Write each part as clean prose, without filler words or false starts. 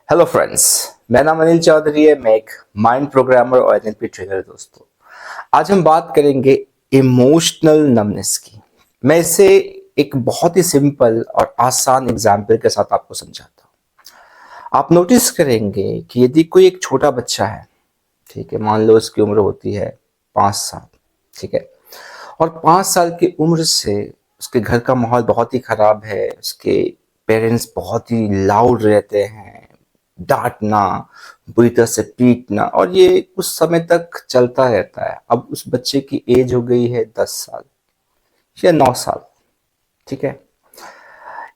Hello friends. मेरा नाम अनिल चौधरी है। मैं एक माइंड प्रोग्रामर और एनएलपी ट्रेनर। दोस्तों, आज हम बात करेंगे इमोशनल नमनेस की। मैं इसे एक बहुत ही सिंपल और आसान एग्जाम्पल के साथ आपको समझाता हूँ। आप नोटिस करेंगे कि यदि कोई एक छोटा बच्चा है, ठीक है, मान लो उसकी उम्र होती है 5 साल, ठीक है, और 5 साल की उम्र से उसके घर का माहौल बहुत ही खराब है, उसके पेरेंट्स बहुत ही लाउड रहते हैं, डांटना, बुरी तरह से पीटना, और ये कुछ समय तक चलता रहता है। अब उस बच्चे की एज हो गई है 10 साल या 9 साल, ठीक है।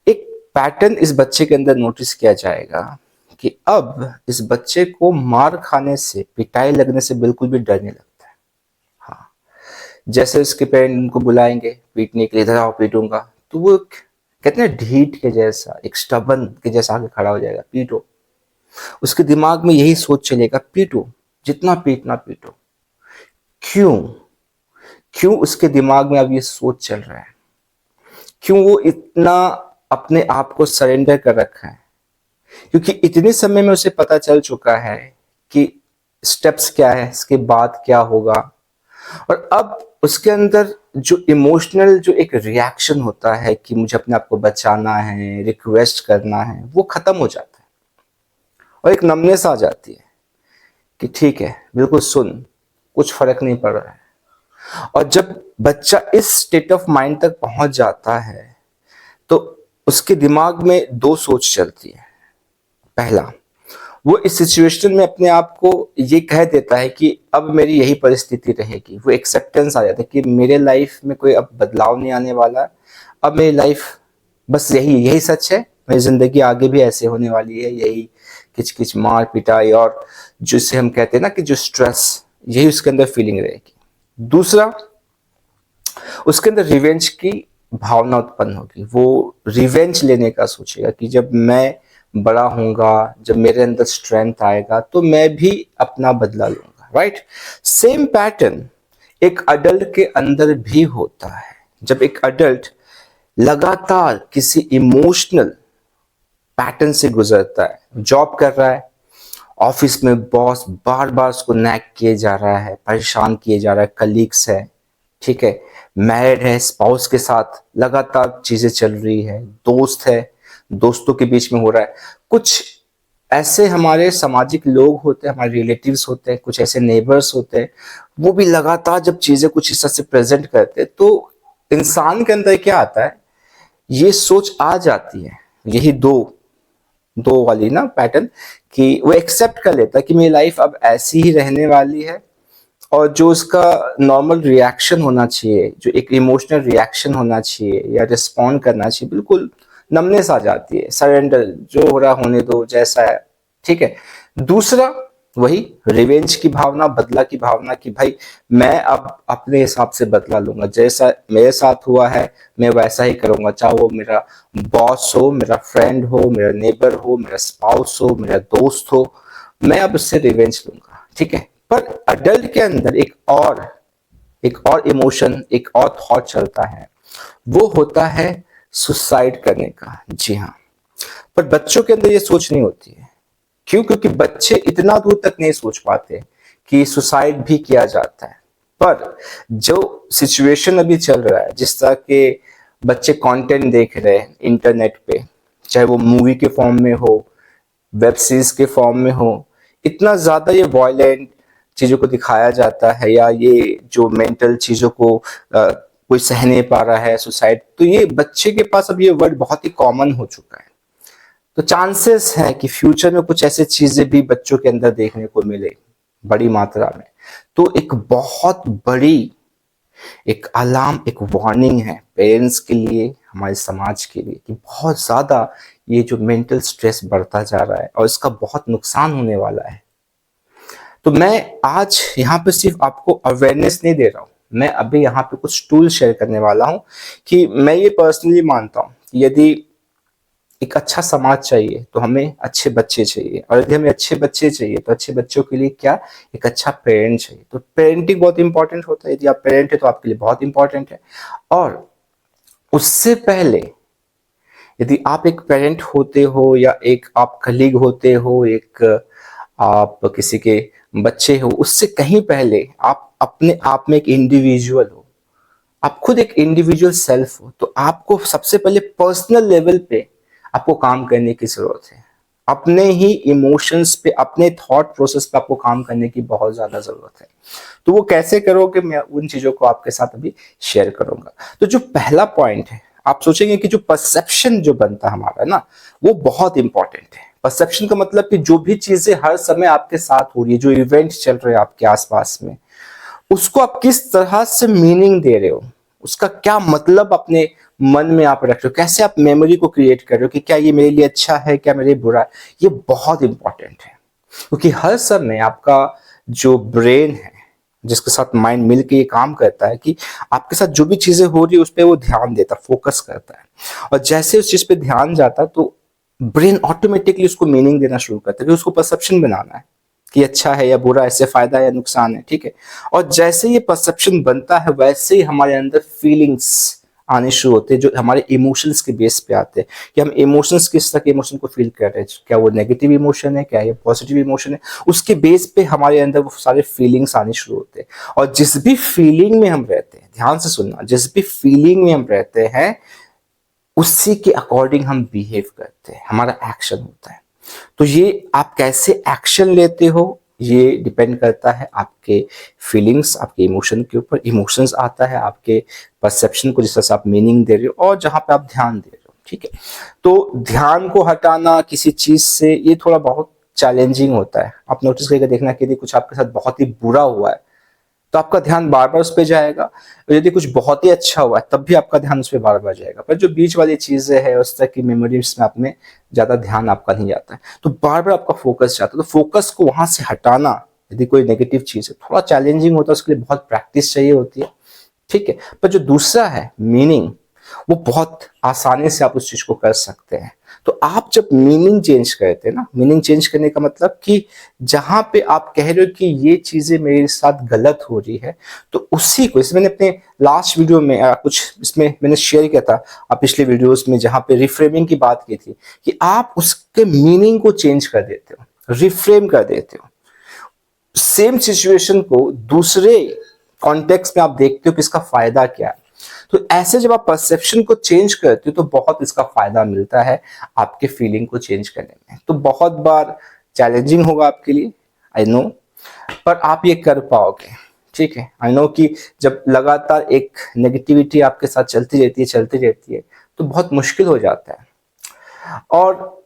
एक पैटर्न इस बच्चे के अंदर नोटिस किया जाएगा कि अब इस बच्चे को मार खाने से, पिटाई लगने से बिल्कुल भी डर नहीं लगता है। हाँ, जैसे उसके पेरेंट उनको बुलाएंगे पीटने के लिए, इधर आओ पीटूंगा, तो वो कहते हैं ढीठ के जैसा, एक स्टबन के जैसा आगे खड़ा हो जाएगा, पीटो। उसके दिमाग में यही सोच चलेगा, पीटो, जितना पीटना पीटो। क्यों? क्यों उसके दिमाग में अब ये सोच चल रहा है? क्यों वो इतना अपने आप को सरेंडर कर रखा है? क्योंकि इतने समय में उसे पता चल चुका है कि स्टेप्स क्या है, इसके बाद क्या होगा। और अब उसके अंदर जो इमोशनल जो एक रिएक्शन होता है कि मुझे अपने आप को बचाना है, रिक्वेस्ट करना है, वो खत्म हो जाता है और एक नमनेस आ जाती है कि ठीक है, बिल्कुल सुन, कुछ फर्क नहीं पड़ रहा है। और जब बच्चा इस स्टेट ऑफ माइंड तक पहुंच जाता है तो उसके दिमाग में दो सोच चलती है। पहला, वो इस सिचुएशन में अपने आप को ये कह देता है कि अब मेरी यही परिस्थिति रहेगी। वो एक्सेप्टेंस आ जाता है कि मेरे लाइफ में कोई अब बदलाव नहीं आने वाला। अब मेरी लाइफ बस यही यही सच है, मेरी जिंदगी आगे भी ऐसे होने वाली है, यही किच-किच, मार पिटाई और जिसे हम कहते हैं ना कि जो स्ट्रेस, यही उसके अंदर फीलिंग रहेगी। दूसरा, उसके अंदर रिवेंज की भावना उत्पन्न होगी। वो रिवेंज लेने का सोचेगा कि जब मैं बड़ा होऊंगा, जब मेरे अंदर स्ट्रेंथ आएगा, तो मैं भी अपना बदला लूंगा। राइट? सेम पैटर्न एक अडल्ट के अंदर भी होता है। जब एक अडल्ट लगातार किसी इमोशनल पैटर्न से गुजरता है, जॉब कर रहा है, ऑफिस में बॉस बार बार उसको नैग किए जा रहा है, परेशान किए जा रहा है, कलीग्स है, ठीक है, मैरिड है, स्पाउस के साथ लगातार चीजें चल रही है, दोस्त है, दोस्तों के बीच में हो रहा है, कुछ ऐसे हमारे सामाजिक लोग होते हैं, हमारे रिलेटिव्स होते हैं, कुछ ऐसे नेबर्स होते हैं, वो भी लगातार जब चीजें कुछ इस तरह से प्रेजेंट करते हैं, तो इंसान के अंदर क्या आता है, ये सोच आ जाती है, यही दो दो वाली ना पैटर्न, कि वो एक्सेप्ट कर लेता है कि मेरी लाइफ अब ऐसी ही रहने वाली है। और जो उसका नॉर्मल रिएक्शन होना चाहिए, जो एक इमोशनल रिएक्शन होना चाहिए या रिस्पॉन्ड करना चाहिए, बिल्कुल नमनेस आ जाती है, सरेंडर, जो हो रहा होने दो, जैसा है, ठीक है। दूसरा, वही रिवेंज की भावना, बदला की भावना कि भाई मैं अब अपने हिसाब से बदला लूंगा, जैसा मेरे साथ हुआ है मैं वैसा ही करूंगा, चाहे वो मेरा बॉस हो, मेरा फ्रेंड हो, मेरा नेबर हो, मेरा स्पाउस हो, मेरा दोस्त हो, मैं अब उससे रिवेंज लूंगा, ठीक है। पर अडल्ट के अंदर एक और इमोशन, एक और थॉट चलता है, वो होता है सुसाइड करने का। जी हाँ, पर बच्चों के अंदर ये सोच नहीं होती है। क्यों? क्योंकि बच्चे इतना दूर तक नहीं सोच पाते कि सुसाइड भी किया जाता है। पर जो सिचुएशन अभी चल रहा है, जिस तरह के बच्चे कंटेंट देख रहे हैं इंटरनेट पे, चाहे वो मूवी के फॉर्म में हो, वेब सीरीज के फॉर्म में हो, इतना ज्यादा ये वॉयलेंट चीजों को दिखाया जाता है, या ये जो मेंटल चीजों को कोई सह नहीं पा रहा है, सुसाइड, तो ये बच्चे के पास अब ये वर्ड बहुत ही कॉमन हो चुका है। तो चांसेस है कि फ्यूचर में कुछ ऐसी चीजें भी बच्चों के अंदर देखने को मिले बड़ी मात्रा में। तो एक बहुत बड़ी एक अलार्म, एक वार्निंग है पेरेंट्स के लिए, हमारे समाज के लिए, कि बहुत ज्यादा ये जो मेंटल स्ट्रेस बढ़ता जा रहा है और इसका बहुत नुकसान होने वाला है। तो मैं आज यहाँ पे सिर्फ आपको अवेयरनेस नहीं दे रहा हूँ, मैं अभी यहाँ पे कुछ टूल शेयर करने वाला हूँ कि मैं ये पर्सनली मानता हूँ कि यदि एक अच्छा समाज चाहिए तो हमें अच्छे बच्चे चाहिए, और यदि हमें अच्छे बच्चे चाहिए तो अच्छे बच्चों के लिए क्या, एक अच्छा पेरेंट चाहिए। तो पेरेंटिंग बहुत इंपॉर्टेंट होता है, यदि आप पेरेंट है तो आपके लिए बहुत इंपॉर्टेंट है। और उससे पहले यदि आप एक पेरेंट होते हो या एक आप कलीग होते हो, एक आप किसी के बच्चे हो, उससे कहीं पहले आप अपने आप में एक इंडिविजुअल हो, आप खुद एक इंडिविजुअल सेल्फ हो, तो आपको सबसे पहले पर्सनल लेवल पे आपको काम करने की जरूरत है। अपने ही इमोशंस पे, अपने थॉट प्रोसेस पे आपको काम करने की बहुत ज्यादा जरूरत है। तो वो कैसे करोगे, मैं उन चीजों को आपके साथ अभी शेयर करूंगा। तो जो पहला पॉइंट है, आप सोचेंगे कि जो परसेप्शन जो बनता है हमारा ना, वो बहुत इंपॉर्टेंट है। परसेप्शन का मतलब कि जो भी चीजें हर समय आपके साथ हो रही है, जो इवेंट चल रहे हैं आपके आसपास में, उसको आप किस तरह से मीनिंग दे रहे हो, उसका क्या मतलब अपने मन में आप रख रहे हो, कैसे आप मेमोरी को क्रिएट कर रहे हो कि क्या ये मेरे लिए अच्छा है, क्या मेरे लिए बुरा है। ये बहुत इंपॉर्टेंट है, क्योंकि हर समय आपका जो ब्रेन है, जिसके साथ माइंड मिलकर ये काम करता है कि आपके साथ जो भी चीजें हो रही है उस पर वो ध्यान देता, फोकस करता है। और जैसे उस चीज पे ध्यान जाता है तो ब्रेन ऑटोमेटिकली उसको मीनिंग देना शुरू करता है कि उसको परसेप्शन बनाना है कि अच्छा है या बुरा है, इससे फायदा है या नुकसान है, ठीक है। और जैसे ये परसेप्शन बनता है वैसे ही हमारे अंदर फीलिंग्स आने शुरू होते हैं, जो हमारे इमोशंस के बेस पे आते हैं कि हम इमोशंस किस तरह के इमोशन को फील कर रहे हैं, क्या वो नेगेटिव इमोशन है, क्या ये पॉजिटिव इमोशन है। उसके बेस पे हमारे अंदर वो सारे फीलिंग्स आने शुरू होते हैं। और जिस भी फीलिंग में हम रहते हैं, ध्यान से सुनना, जिस भी फीलिंग में हम रहते हैं उसी के अकॉर्डिंग हम बिहेव करते हैं, हमारा एक्शन होता है। तो ये आप कैसे एक्शन लेते हो, ये डिपेंड करता है आपके फीलिंग्स, आपके इमोशन के ऊपर। इमोशंस आता है आपके परसेप्शन को, जिस तरह से आप मीनिंग दे रहे हो और जहां पे आप ध्यान दे रहे हो, ठीक है। तो ध्यान को हटाना किसी चीज से, ये थोड़ा बहुत चैलेंजिंग होता है। आप नोटिस करके देखना कि यदि कुछ आपके साथ बहुत ही बुरा हुआ है तो आपका ध्यान बार बार उस पर जाएगा, और यदि कुछ बहुत ही अच्छा हुआ है तब भी आपका ध्यान उस पर बार बार जाएगा। पर जो बीच वाली चीजें है, उस तरह की मेमोरीज में आप में ज्यादा ध्यान आपका नहीं जाता है, तो बार बार आपका फोकस जाता है। तो फोकस को वहां से हटाना, यदि कोई नेगेटिव चीज है, थोड़ा चैलेंजिंग होता है, उसके लिए बहुत प्रैक्टिस चाहिए होती है, ठीक है। पर जो दूसरा है मीनिंग, वो बहुत आसानी से आप उस चीज को कर सकते हैं। तो आप जब मीनिंग चेंज करते हैं ना, मीनिंग चेंज करने का मतलब कि जहां पे आप कह रहे हो कि ये चीजें मेरे साथ गलत हो रही है, तो उसी को, इसमें मैंने अपने लास्ट वीडियो में कुछ इसमें मैंने शेयर किया था, आप पिछले वीडियोस में, जहां पे रिफ्रेमिंग की बात की थी कि आप उसके मीनिंग को चेंज कर देते हो, रिफ्रेम कर देते हो। सेम सिचुएशन को दूसरे कॉन्टेक्स्ट में आप देखते हो कि इसका फायदा क्या है। तो ऐसे जब आप परसेप्शन को चेंज करते हो तो बहुत इसका फायदा मिलता है आपके फीलिंग को चेंज करने में। तो बहुत बार चैलेंजिंग होगा आपके लिए, आई नो, पर आप ये कर पाओगे, ठीक है। आई नो कि जब लगातार एक नेगेटिविटी आपके साथ चलती रहती है तो बहुत मुश्किल हो जाता है। और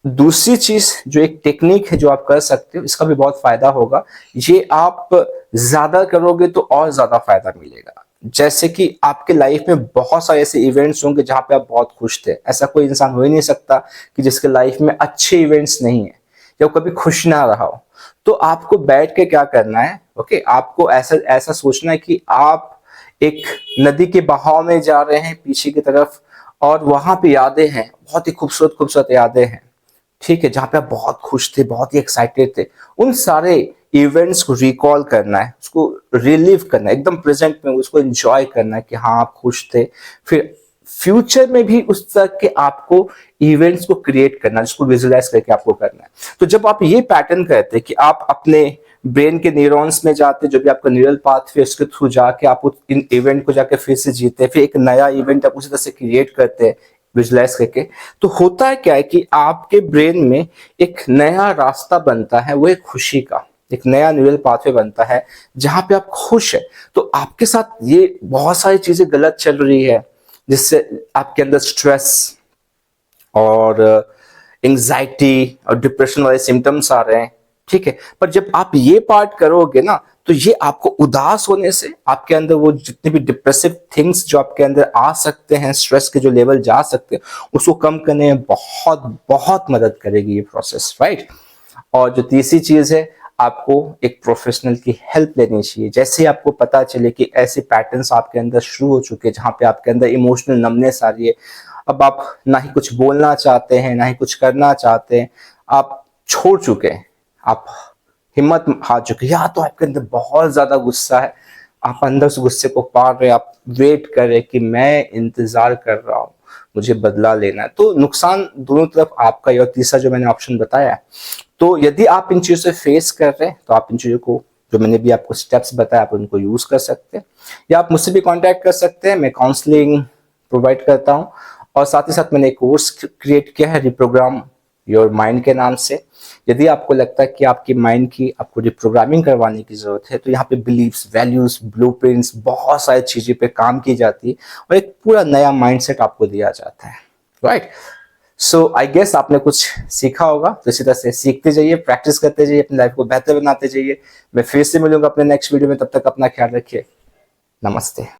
दूसरी चीज, जो एक टेक्निक है जो आप कर सकते हो, इसका भी बहुत फायदा होगा। ये आप ज्यादा करोगे तो और ज्यादा फायदा मिलेगा। जैसे कि आपके लाइफ में बहुत सारे ऐसे इवेंट्स होंगे जहां पे आप बहुत खुश थे। ऐसा कोई इंसान हो ही नहीं सकता कि जिसके लाइफ में अच्छे इवेंट्स नहीं है या वो कभी खुश ना रहा हो। तो आपको बैठ के क्या करना है, ओके, आपको ऐसा ऐसा सोचना है कि आप एक नदी के बहाव में जा रहे हैं पीछे की तरफ, और वहां पे यादें हैं, बहुत ही खूबसूरत खूबसूरत यादें हैं, ठीक है, जहां पे आप बहुत खुश थे, बहुत ही एक्साइटेड थे। उन सारे इवेंट्स को रिकॉल करना है, उसको रिलीव करना है, एकदम प्रेजेंट में उसको एंजॉय करना है कि हाँ आप खुश थे। फिर फ्यूचर में भी उस तरह के आपको इवेंट्स को क्रिएट करना है, जिसको विजुअलाइज करके आपको करना है। तो जब आप ये पैटर्न करते हैं कि आप अपने ब्रेन के न्यूरॉन्स में जाते, जो भी आपका न्यूरल पाथवे उसके थ्रू जाके आप इन इवेंट को जाके फिर से जीते, फिर एक नया इवेंट आप उसी तरह से क्रिएट करते हैं विजुलाइज करके, तो होता है क्या है कि आपके ब्रेन में एक नया रास्ता बनता है, वो एक खुशी का एक नया न्यूरल पाथवे बनता है जहां पे आप खुश है। तो आपके साथ ये बहुत सारी चीजें गलत चल रही है, जिससे आपके अंदर स्ट्रेस और एंजाइटी और डिप्रेशन वाले सिम्टम्स आ रहे हैं, ठीक है। पर जब आप ये पार्ट करोगे ना, तो ये आपको उदास होने से, आपके अंदर वो जितने भी डिप्रेसिव थिंग्स जो आपके अंदर आ सकते हैं, स्ट्रेस के जो लेवल जा सकते हैं, उसको कम करने में बहुत बहुत मदद करेगी ये प्रोसेस, राइट। और जो तीसरी चीज है, आपको एक प्रोफेशनल की हेल्प लेनी चाहिए। जैसे आपको पता चले कि ऐसे पैटर्न्स आपके अंदर शुरू हो चुके हैं जहां पे आपके अंदर इमोशनल नमनेस आ रही है, अब आप ना ही कुछ बोलना चाहते हैं, ना ही कुछ करना चाहते हैं, आप छोड़ चुके हैं, आप हिम्मत हार चुके हैं, या तो आपके अंदर बहुत ज्यादा गुस्सा है, आप अंदर से गुस्से को पार रहे, आप वेट कर रहे कि मैं इंतजार कर रहा हूँ, मुझे बदला लेना है, तो नुकसान दोनों तरफ आपका ही। और तीसरा जो मैंने ऑप्शन बताया है, तो यदि आप इन चीजों से फेस कर रहे हैं तो आप इन चीजों को, जो मैंने भी आपको स्टेप्स बताया, आप उनको यूज कर सकते हैं, या आप मुझसे भी कांटेक्ट कर सकते हैं। मैं काउंसलिंग प्रोवाइड करता हूं, और साथ ही साथ मैंने एक कोर्स क्रिएट किया है रिप्रोग्राम योर माइंड के नाम से। यदि आपको लगता है कि आपकी माइंड की आपको रिप्रोग्रामिंग करवाने की जरूरत है, तो यहाँ पे बिलीव्स, वैल्यूज, ब्लूप्रिंट्स, बहुत सारी चीजें पे काम की जाती है, और एक पूरा नया माइंडसेट आपको दिया जाता है, राइट। सो आई गेस आपने कुछ सीखा होगा। तो इसी तरह से सीखते जाइए, प्रैक्टिस करते जाइए, अपनी लाइफ को बेहतर बनाते जाइए। मैं फिर से मिलूंगा अपने नेक्स्ट वीडियो में, तब तक अपना ख्याल रखिए। नमस्ते।